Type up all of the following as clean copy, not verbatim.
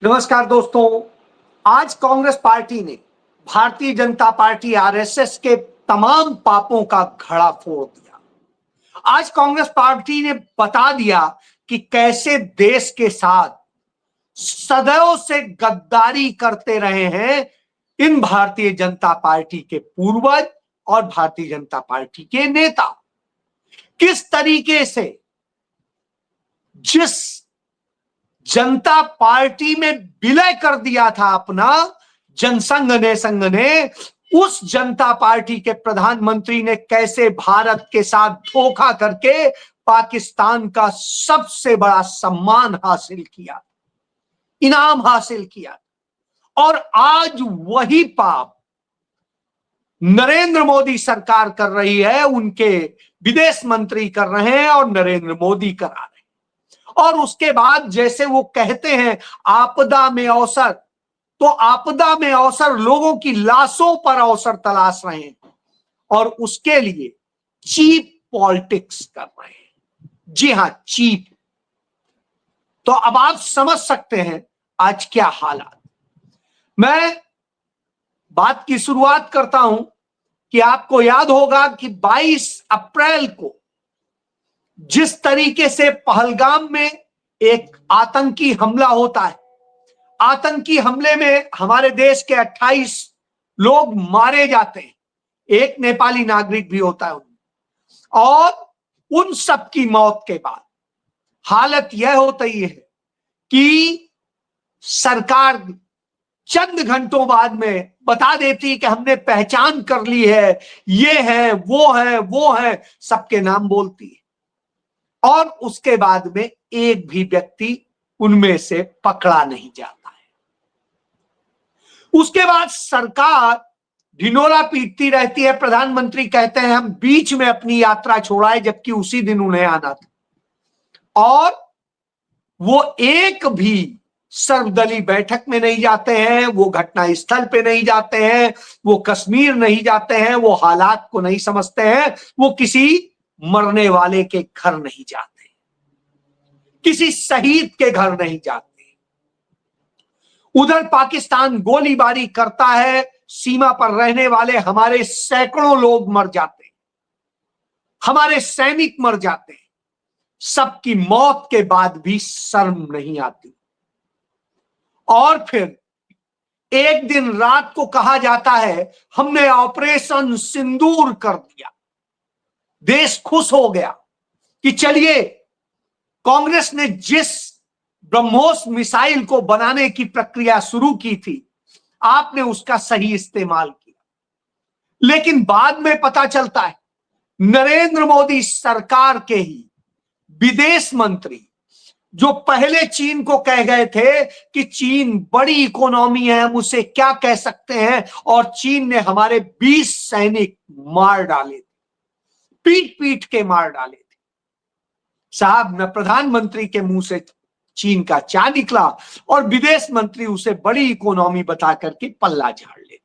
नमस्कार दोस्तों। आज कांग्रेस पार्टी ने भारतीय जनता पार्टी आरएसएस के तमाम पापों का घड़ा फोड़ दिया। आज कांग्रेस पार्टी ने बता दिया कि कैसे देश के साथ सदैव से गद्दारी करते रहे हैं इन भारतीय जनता पार्टी के पूर्वज और भारतीय जनता पार्टी के नेता। किस तरीके से जिस जनता पार्टी में विलय कर दिया था अपना जनसंघ ने उस जनता पार्टी के प्रधानमंत्री ने कैसे भारत के साथ धोखा करके पाकिस्तान का सबसे बड़ा सम्मान हासिल किया, इनाम हासिल किया। और आज वही पाप नरेंद्र मोदी सरकार कर रही है, उनके विदेश मंत्री कर रहे हैं और नरेंद्र मोदी करा रहे हैं। और उसके बाद जैसे वो कहते हैं आपदा में अवसर, तो आपदा में अवसर लोगों की लाशों पर अवसर तलाश रहे हैं और उसके लिए चीप पॉलिटिक्स कर रहे हैं। जी हां, चीप। तो अब आप समझ सकते हैं आज क्या हालात। मैं बात की शुरुआत करता हूं कि आपको याद होगा कि 22 अप्रैल को जिस तरीके से पहलगाम में एक आतंकी हमला होता है, आतंकी हमले में हमारे देश के 28 लोग मारे जाते हैं, एक नेपाली नागरिक भी होता है उनमें। और उन सब की मौत के बाद हालत यह होती है कि सरकार चंद घंटों बाद में बता देती है कि हमने पहचान कर ली है, ये है, वो है, सबके नाम बोलती है। और उसके बाद में एक भी व्यक्ति उनमें से पकड़ा नहीं जाता है। उसके बाद सरकार ढिंढोरा पीटती रहती है। प्रधानमंत्री कहते हैं हम बीच में अपनी यात्रा छोड़ाए, जबकि उसी दिन उन्हें आना था। और वो एक भी सर्वदलीय बैठक में नहीं जाते हैं, वो घटना स्थल पे नहीं जाते हैं, वो कश्मीर नहीं जाते हैं, वो हालात को नहीं समझते हैं, वो किसी मरने वाले के घर नहीं जाते, किसी शहीद के घर नहीं जाते। उधर पाकिस्तान गोलीबारी करता है, सीमा पर रहने वाले हमारे सैकड़ों लोग मर जाते हैं, हमारे सैनिक मर जाते हैं। सबकी मौत के बाद भी शर्म नहीं आती। और फिर एक दिन रात को कहा जाता है हमने ऑपरेशन सिंदूर कर दिया। देश खुश हो गया कि चलिए, कांग्रेस ने जिस ब्रह्मोस मिसाइल को बनाने की प्रक्रिया शुरू की थी, आपने उसका सही इस्तेमाल किया। लेकिन बाद में पता चलता है नरेंद्र मोदी सरकार के ही विदेश मंत्री, जो पहले चीन को कह गए थे कि चीन बड़ी इकोनॉमी है, हम उसे क्या कह सकते हैं, और चीन ने हमारे 20 सैनिक मार डाले थे, पीट पीट के मार डाले थे। साहब, न प्रधानमंत्री के मुंह से चीन का चा निकला और विदेश मंत्री उसे बड़ी इकोनॉमी बता करके पल्ला झाड़ लेते।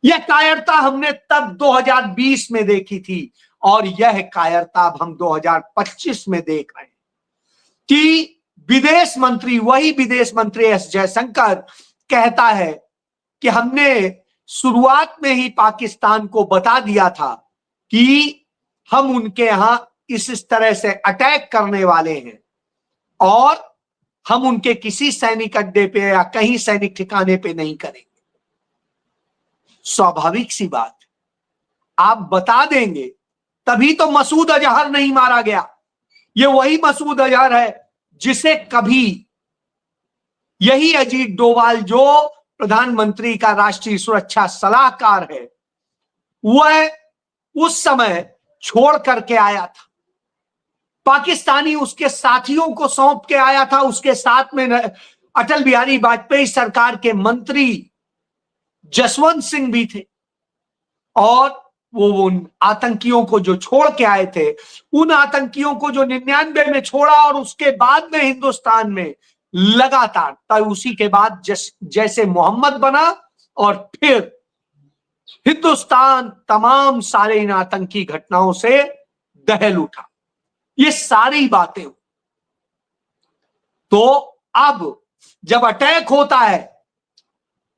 यह कायरता हमने तब 2020 में देखी थी और यह कायरता अब हम 2025 में देख रहे हैं कि विदेश मंत्री, वही विदेश मंत्री एस जयशंकर कहता है कि हमने शुरुआत में ही पाकिस्तान को बता दिया था कि हम उनके यहां इस तरह से अटैक करने वाले हैं और हम उनके किसी सैनिक अड्डे पे या कहीं सैनिक ठिकाने पे नहीं करेंगे। स्वाभाविक सी बात, आप बता देंगे तभी तो मसूद अजहर नहीं मारा गया। ये वही मसूद अजहर है जिसे कभी यही अजीत डोभाल, जो प्रधानमंत्री का राष्ट्रीय सुरक्षा सलाहकार है, वह उस समय छोड़ करके आया था। पाकिस्तानी उसके साथियों को सौंप के आया था। उसके साथ में अटल बिहारी वाजपेयी सरकार के मंत्री जसवंत सिंह भी थे। और वो उन आतंकियों को जो छोड़ के आए थे, उन आतंकियों को जो 99 में छोड़ा और उसके बाद में हिंदुस्तान में लगातार, तब उसी के बाद जैसे मोहम्मद बना और फिर हिंदुस्तान तमाम सारे इन आतंकी घटनाओं से दहल उठा। ये सारी बातें तो अब जब अटैक होता है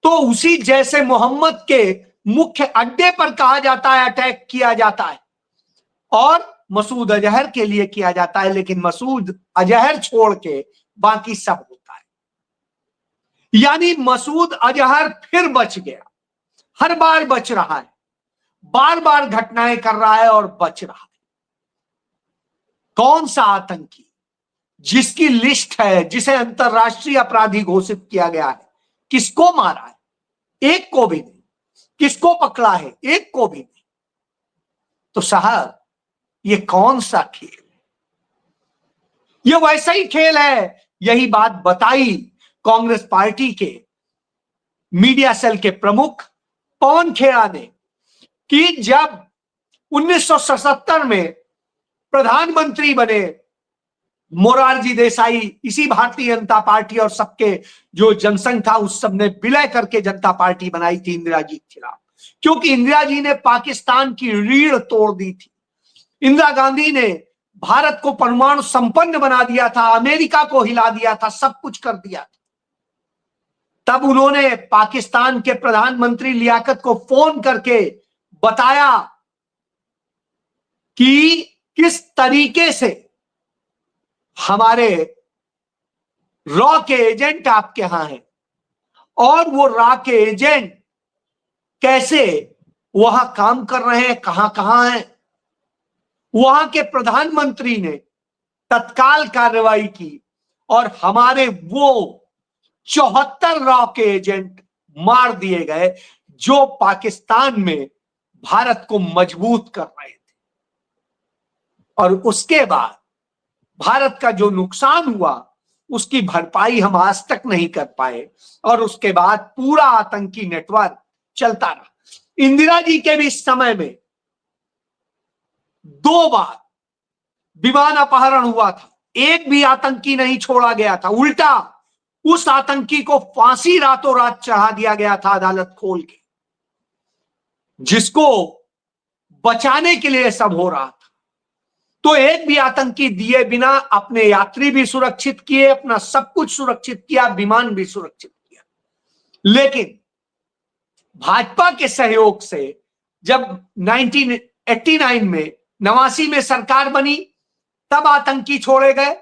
तो उसी जैसे मोहम्मद के मुख्य अड्डे पर कहा जाता है अटैक किया जाता है और मसूद अजहर के लिए किया जाता है, लेकिन मसूद अजहर छोड़ के बाकी सब होता है। यानी मसूद अजहर फिर बच गया, हर बार बच रहा है, बार बार घटनाएं कर रहा है और बच रहा है। कौन सा आतंकी जिसकी लिस्ट है, जिसे अंतरराष्ट्रीय अपराधी घोषित किया गया है, किसको मारा है? एक को भी नहीं। किसको पकड़ा है? एक को भी नहीं। तो साहब ये कौन सा खेल है? ये वैसा ही खेल है। यही बात बताई कांग्रेस पार्टी के मीडिया सेल के प्रमुख पवन खेड़ा ने कि जब 1977 में प्रधानमंत्री बने मोरारजी देसाई, इसी भारतीय जनता पार्टी और सबके जो जनसंघ था उस सब ने विलय करके जनता पार्टी बनाई थी इंदिरा जी के खिलाफ, क्योंकि इंदिरा जी ने पाकिस्तान की रीढ़ तोड़ दी थी। इंदिरा गांधी ने भारत को परमाणु संपन्न बना दिया था, अमेरिका को हिला दिया था, सब कुछ कर दिया था। तब उन्होंने पाकिस्तान के प्रधानमंत्री लियाकत को फोन करके बताया कि किस तरीके से हमारे रॉ के एजेंट आपके यहां हैं और वो रॉ के एजेंट कैसे वहां काम कर रहे हैं, कहां कहां हैं। वहां के प्रधानमंत्री ने तत्काल कार्रवाई की और हमारे वो 74 रॉ के एजेंट मार दिए गए जो पाकिस्तान में भारत को मजबूत कर रहे थे। और उसके बाद भारत का जो नुकसान हुआ उसकी भरपाई हम आज तक नहीं कर पाए और उसके बाद पूरा आतंकी नेटवर्क चलता रहा। इंदिरा जी के भी समय में 2 बार विमान अपहरण हुआ था, एक भी आतंकी नहीं छोड़ा गया था, उल्टा उस आतंकी को फांसी रातों रात चढ़ा दिया गया था अदालत खोल के, जिसको बचाने के लिए सब हो रहा था। तो एक भी आतंकी दिए बिना अपने यात्री भी सुरक्षित किए, अपना सब कुछ सुरक्षित किया, विमान भी सुरक्षित किया। लेकिन भाजपा के सहयोग से जब 1989 में 89 में सरकार बनी तब आतंकी छोड़े गए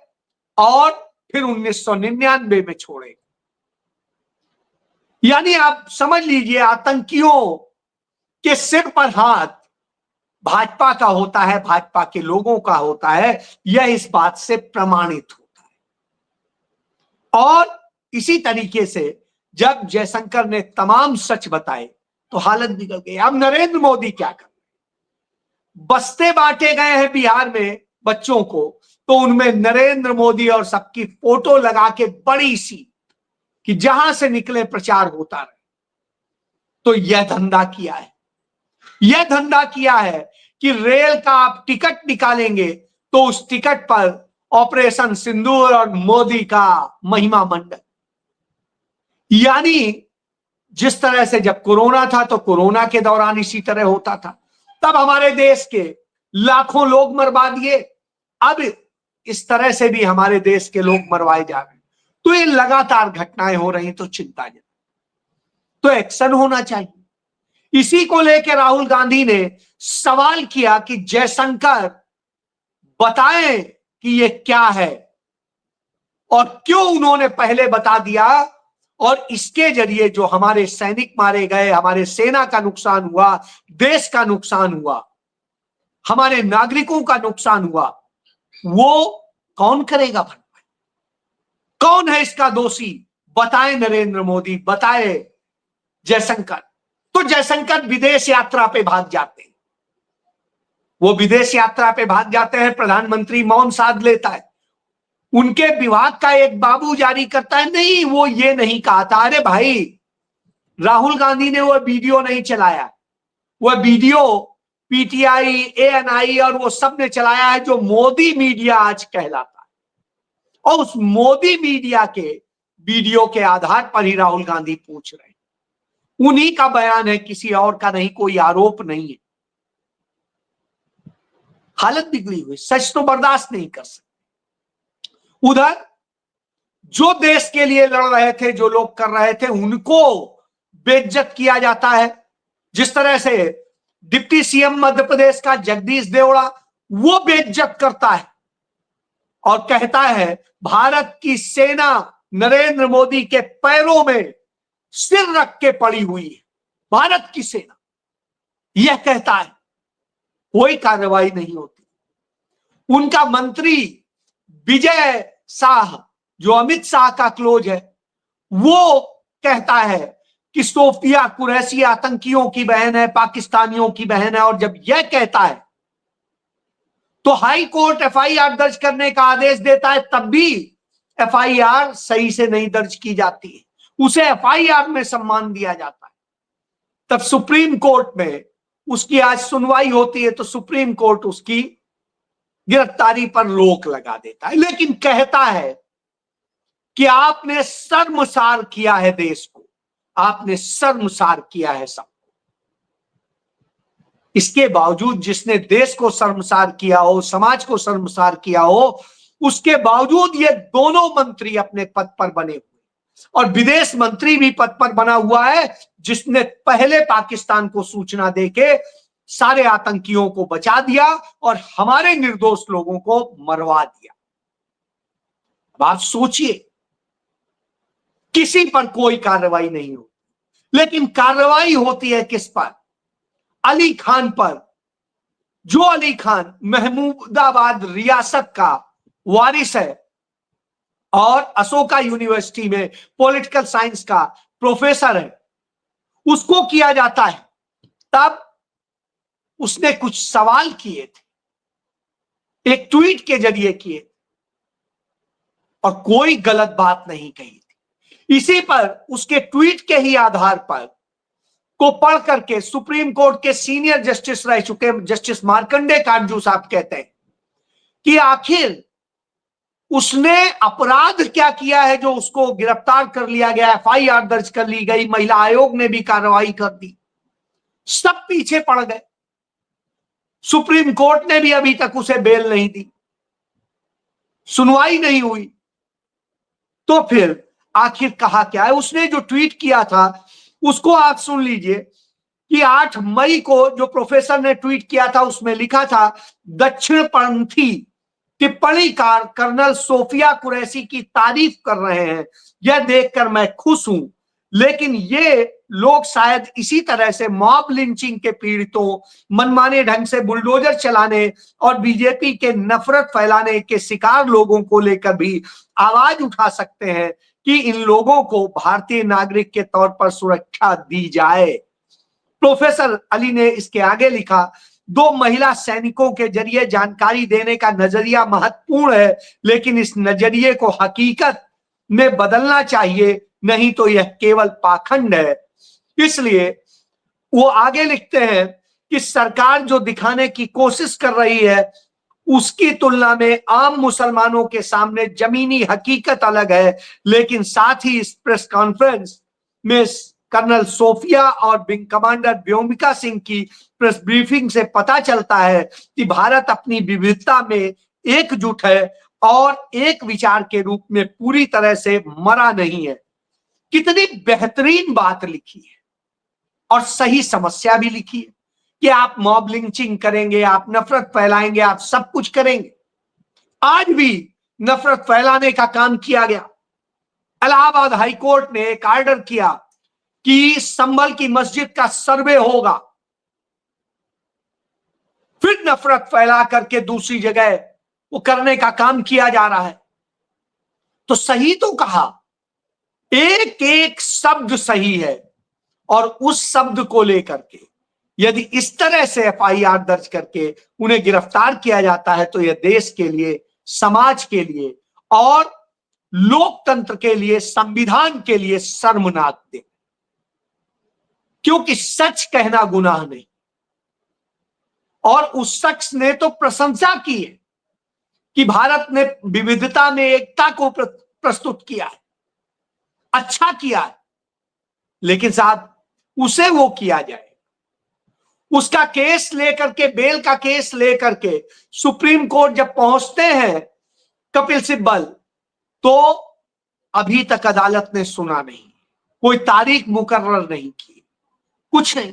और फिर 1999 में छोड़े गए। यानी आप समझ लीजिए आतंकियों के सिर पर हाथ भाजपा का होता है, भाजपा के लोगों का होता है, यह इस बात से प्रमाणित होता है। और इसी तरीके से जब जयशंकर ने तमाम सच बताए तो हालत बिगड़ गई। अब नरेंद्र मोदी क्या कर रहे? बस्ते बांटे गए हैं बिहार में बच्चों को, तो उनमें नरेंद्र मोदी और सबकी फोटो लगा के बड़ी सी कि जहां से निकले प्रचार होता रहे। तो यह धंधा किया है, यह धंधा किया है कि रेल का आप टिकट निकालेंगे तो उस टिकट पर ऑपरेशन सिंदूर और मोदी का महिमा मंडल। यानी जिस तरह से जब कोरोना था तो कोरोना के दौरान इसी तरह होता था, तब हमारे देश के लाखों लोग मरवा दिए, अब इस तरह से भी हमारे देश के लोग मरवाए जा रहे हैं। तो ये लगातार घटनाएं हो रही, तो चिंताजनक, तो एक्शन होना चाहिए। इसी को लेकर राहुल गांधी ने सवाल किया कि जयशंकर बताएं कि ये क्या है और क्यों उन्होंने पहले बता दिया और इसके जरिए जो हमारे सैनिक मारे गए, हमारे सेना का नुकसान हुआ, देश का नुकसान हुआ, हमारे नागरिकों का नुकसान हुआ, वो कौन करेगा भरपाई? कौन है इसका दोषी? बताए नरेंद्र मोदी, बताए जयशंकर। तो जयशंकर विदेश यात्रा पे भाग जाते हैं, वो विदेश यात्रा पे भाग जाते हैं, प्रधानमंत्री मौन साध लेता है, उनके विभाग का एक बाबू जारी करता है, नहीं वो ये नहीं कहा था। अरे भाई, राहुल गांधी ने वो वीडियो नहीं चलाया, वह वीडियो पीटीआई, एएनआई और वो सब ने चलाया है जो मोदी मीडिया आज कहलाता है। और उस मोदी मीडिया के वीडियो के आधार पर ही राहुल गांधी पूछ रहे हैं, उन्हीं का बयान है, किसी और का नहीं, कोई आरोप नहीं है। हालत बिगड़ी हुई, सच तो बर्दाश्त नहीं कर सकते। उधर जो देश के लिए लड़ रहे थे, जो लोग कर रहे थे, उनको बेइज्जत किया जाता है। जिस तरह से डिप्टी सीएम मध्य प्रदेश का जगदीश देवड़ा, वो बेइज्जत करता है और कहता है भारत की सेना नरेंद्र मोदी के पैरों में सिर रख के पड़ी हुई है, भारत की सेना, यह कहता है। कोई कार्रवाई नहीं होती। उनका मंत्री विजय शाह, जो अमित शाह का क्लोज है, वो कहता है कि सोफिया कुरैशी आतंकियों की बहन है, पाकिस्तानियों की बहन है। और जब यह कहता है तो हाई कोर्ट एफआईआर दर्ज करने का आदेश देता है, तब भी एफआईआर सही से नहीं दर्ज की जाती है, उसे एफआईआर में सम्मान दिया जाता है। तब सुप्रीम कोर्ट में उसकी आज सुनवाई होती है तो सुप्रीम कोर्ट उसकी गिरफ्तारी पर रोक लगा देता है, लेकिन कहता है कि आपने शर्मसार किया है देश को, आपने शर्मसार किया है सबको। इसके बावजूद जिसने देश को शर्मसार किया हो, समाज को शर्मसार किया हो, उसके बावजूद ये दोनों मंत्री अपने पद पर बने हुए, और विदेश मंत्री भी पद पर बना हुआ है, जिसने पहले पाकिस्तान को सूचना देके सारे आतंकियों को बचा दिया और हमारे निर्दोष लोगों को मरवा दिया। अब आप सोचिए, किसी पर कोई कार्रवाई नहीं होती, लेकिन कार्रवाई होती है किस पर? अली खान पर। जो अली खान महमूदाबाद रियासत का वारिस है और अशोका यूनिवर्सिटी में पॉलिटिकल साइंस का प्रोफेसर है, उसको किया जाता है। तब उसने कुछ सवाल किए थे, एक ट्वीट के जरिए किए, और कोई गलत बात नहीं कही थी। इसी पर, उसके ट्वीट के ही आधार पर को पढ़ करके सुप्रीम कोर्ट के सीनियर जस्टिस रह चुके जस्टिस मार्कंडे काटजू साहब कहते हैं कि आखिर उसने अपराध क्या किया है जो उसको गिरफ्तार कर लिया गया, एफआईआर दर्ज कर ली गई, महिला आयोग ने भी कार्रवाई कर दी, सब पीछे पड़ गए। सुप्रीम कोर्ट ने भी अभी तक उसे बेल नहीं दी, सुनवाई नहीं हुई। तो फिर आखिर कहा क्या है? उसने जो ट्वीट किया था उसको आप सुन लीजिए कि 8 मई को जो प्रोफेसर ने ट्वीट किया था, उसमें लिखा था, दक्षिणपंथी टिप्पणीकार कर्नल सोफिया कुरैशी की तारीफ कर रहे हैं, यह देखकर मैं खुश हूं, लेकिन ये लोग शायद इसी तरह से मॉब लिंचिंग के पीड़ितों, मनमाने ढंग से बुलडोजर चलाने और बीजेपी के नफरत फैलाने के शिकार लोगों को लेकर भी आवाज उठा सकते हैं कि इन लोगों को भारतीय नागरिक के तौर पर सुरक्षा दी जाए। प्रोफेसर अली ने इसके आगे लिखा, 2 महिला सैनिकों के जरिए जानकारी देने का नजरिया महत्वपूर्ण है, लेकिन इस नजरिए को हकीकत में बदलना चाहिए, नहीं तो यह केवल पाखंड है। इसलिए वो आगे लिखते हैं कि सरकार जो दिखाने की कोशिश कर रही है उसकी तुलना में आम मुसलमानों के सामने जमीनी हकीकत अलग है। लेकिन साथ ही इस प्रेस कॉन्फ्रेंस में कर्नल सोफिया और विंग कमांडर व्योमिका सिंह की प्रेस ब्रीफिंग से पता चलता है कि भारत अपनी विविधता में एकजुट है और एक विचार के रूप में पूरी तरह से मरा नहीं है। कितनी बेहतरीन बात लिखी है और सही समस्या भी लिखी है कि आप मॉब लिंचिंग करेंगे, आप नफरत फैलाएंगे, आप सब कुछ करेंगे। आज भी नफरत फैलाने का काम किया गया। इलाहाबाद हाईकोर्ट ने एक ऑर्डर किया कि संभल की मस्जिद का सर्वे होगा, फिर नफरत फैला करके दूसरी जगह वो करने का काम किया जा रहा है। तो सही तो कहा, एक एक शब्द सही है, और उस शब्द को लेकर के यदि इस तरह से एफआईआर दर्ज करके उन्हें गिरफ्तार किया जाता है तो यह देश के लिए, समाज के लिए और लोकतंत्र के लिए, संविधान के लिए शर्मनाक दिन, क्योंकि सच कहना गुनाह नहीं। और उस शख्स ने तो प्रशंसा की है कि भारत ने विविधता में एकता को प्रस्तुत किया है, अच्छा किया है, लेकिन साहब उसे वो किया जाए, उसका केस लेकर के, बेल का केस लेकर के सुप्रीम कोर्ट जब पहुंचते हैं कपिल सिब्बल, तो अभी तक अदालत ने सुना नहीं, कोई तारीख मुकर्रर नहीं की, कुछ नहीं।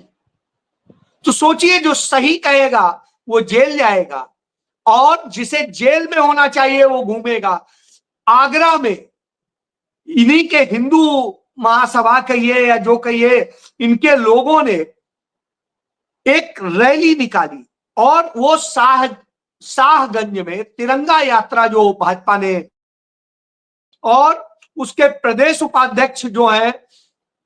तो सोचिए, जो सही कहेगा वो जेल जाएगा और जिसे जेल में होना चाहिए वो घूमेगा। आगरा में इन्हीं के हिंदू महासभा कहिए या जो कहिए, इनके लोगों ने एक रैली निकाली और वो शाहगंज में तिरंगा यात्रा जो भाजपा ने, और उसके प्रदेश उपाध्यक्ष जो है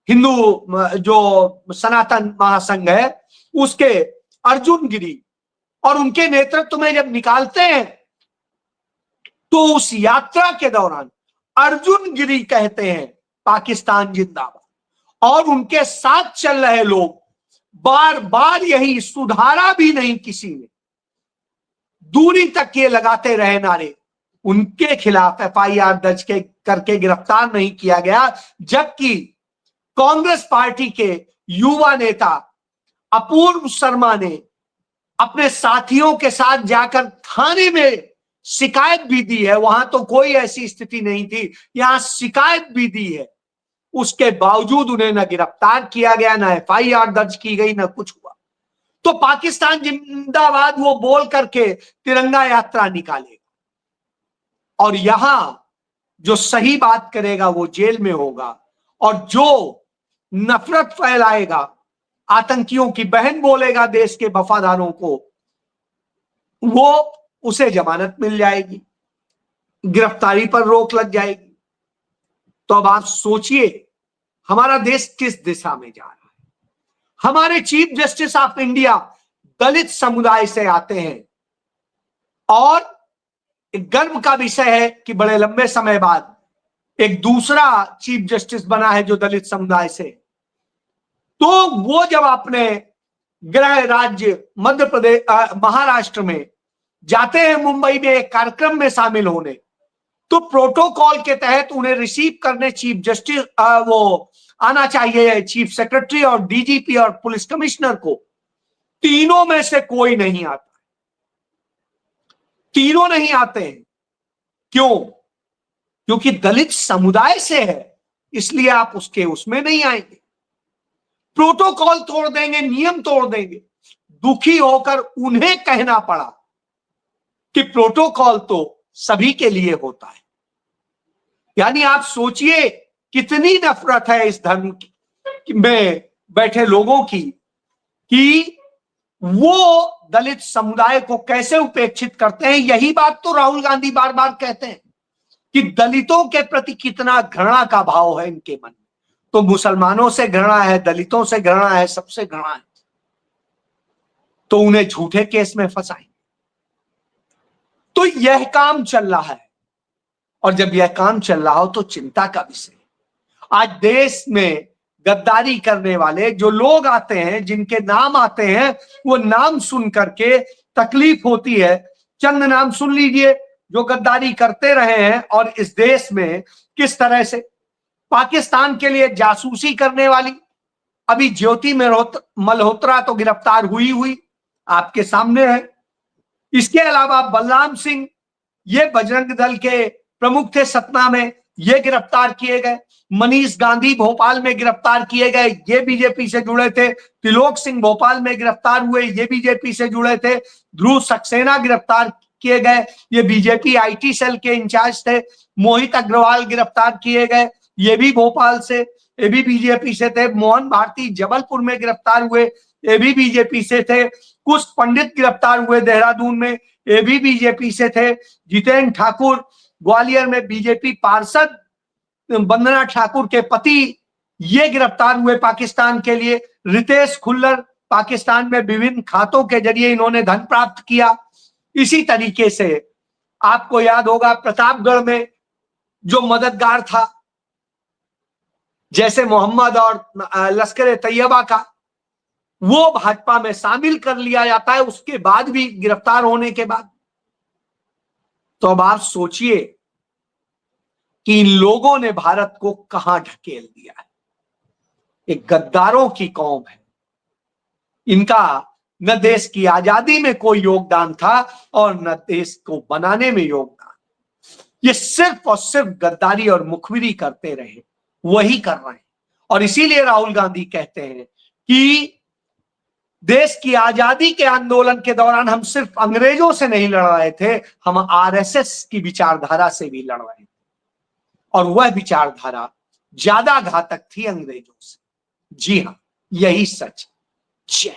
हिंदू जो सनातन महासंघ है उसके अर्जुन गिरी, और उनके नेतृत्व में जब निकालते हैं तो उस यात्रा के दौरान अर्जुन गिरी कहते हैं पाकिस्तान जिंदाबाद, और उनके साथ चल रहे लोग बार बार यही सुधारा भी नहीं किसी ने, दूरी तक ये लगाते रहे नारे। उनके खिलाफ एफआईआर दर्ज करके गिरफ्तार नहीं किया गया, जबकि कांग्रेस पार्टी के युवा नेता अपूर्व शर्मा ने अपने साथियों के साथ जाकर थाने में शिकायत भी दी है। वहां तो कोई ऐसी स्थिति नहीं थी, यहां शिकायत भी दी है। उसके बावजूद उन्हें न गिरफ्तार किया गया, न एफआईआर दर्ज की गई, न कुछ हुआ। तो पाकिस्तान जिंदाबाद वो बोल करके तिरंगा यात्रा निकालेगा, और यहां जो सही बात करेगा वो जेल में होगा, और जो नफरत फैलाएगा, आतंकियों की बहन बोलेगा देश के वफादारों को, वो उसे जमानत मिल जाएगी, गिरफ्तारी पर रोक लग जाएगी। तो अब आप सोचिए हमारा देश किस दिशा में जा रहा है। हमारे चीफ जस्टिस ऑफ इंडिया दलित समुदाय से आते हैं, और एक गर्व का विषय है कि बड़े लंबे समय बाद एक दूसरा चीफ जस्टिस बना है जो दलित समुदाय से। तो वो जब अपने गृह राज्य मध्य प्रदेश महाराष्ट्र में जाते हैं, मुंबई में एक कार्यक्रम में शामिल होने, तो प्रोटोकॉल के तहत उन्हें रिसीव करने चीफ जस्टिस वो आना चाहिए, चीफ सेक्रेटरी और डीजीपी और पुलिस कमिश्नर को। तीनों में से कोई नहीं आता, तीनों नहीं आते हैं। क्यों? क्योंकि दलित समुदाय से है, इसलिए आप उसमें नहीं आएंगे, प्रोटोकॉल तोड़ देंगे, नियम तोड़ देंगे। दुखी होकर उन्हें कहना पड़ा कि प्रोटोकॉल तो सभी के लिए होता है। यानी आप सोचिए कितनी नफरत है इस धर्म में बैठे लोगों की, कि वो दलित समुदाय को कैसे उपेक्षित करते हैं। यही बात तो राहुल गांधी बार बार कहते हैं कि दलितों के प्रति कितना घृणा का भाव है इनके मन में। तो मुसलमानों से घृणा है, दलितों से घृणा है, सबसे घृणा है, तो उन्हें झूठे केस में फंसाएं। तो यह काम चल रहा है, और जब यह काम चल रहा हो तो चिंता का विषय। आज देश में गद्दारी करने वाले जो लोग आते हैं, जिनके नाम आते हैं, वो नाम सुन करके तकलीफ होती है। चंद नाम सुन लीजिए जो गद्दारी करते रहे हैं, और इस देश में किस तरह से पाकिस्तान के लिए जासूसी करने वाली अभी ज्योति मल्होत्रा तो गिरफ्तार हुई आपके सामने है। इसके अलावा बलराम सिंह, ये बजरंग दल के प्रमुख थे सतना में, ये गिरफ्तार किए गए। मनीष गांधी भोपाल में गिरफ्तार किए गए, ये बीजेपी से जुड़े थे। त्रिलोक सिंह भोपाल में गिरफ्तार हुए, ये बीजेपी से जुड़े थे। ध्रुव सक्सेना गिरफ्तार किए गए, ये बीजेपी आईटी सेल के इंचार्ज थे। मोहित अग्रवाल गिरफ्तार किए गए, ये भी भोपाल से, ये भी बीजेपी से थे। मोहन भारती जबलपुर में गिरफ्तार हुए, ये भी बीजेपी से थे। कुछ पंडित गिरफ्तार हुए देहरादून में, ये भी बीजेपी से थे। जितेंद्र ठाकुर ग्वालियर में बीजेपी पार्षद वंदना ठाकुर के पति, ये गिरफ्तार हुए पाकिस्तान के लिए। रितेश खुल्लर, पाकिस्तान में विभिन्न खातों के जरिए इन्होंने धन प्राप्त किया। इसी तरीके से आपको याद होगा प्रतापगढ़ में जो मददगार था, जैसे मोहम्मद और लश्कर तैयबा का, वो भाजपा में शामिल कर लिया जाता है उसके बाद भी, गिरफ्तार होने के बाद। तो अब आप सोचिए कि इन लोगों ने भारत को कहां ढकेल दिया है। एक गद्दारों की कौम है, इनका न देश की आजादी में कोई योगदान था और न देश को बनाने में योगदान। ये सिर्फ और सिर्फ गद्दारी और मुखबिरी करते रहे, वही कर रहे हैं। और इसीलिए राहुल गांधी कहते हैं कि देश की आजादी के आंदोलन के दौरान हम सिर्फ अंग्रेजों से नहीं लड़ रहे थे, हम आरएसएस की विचारधारा से भी लड़ रहे थे, और वह विचारधारा ज्यादा घातक थी अंग्रेजों से। जी हां, यही सच। जय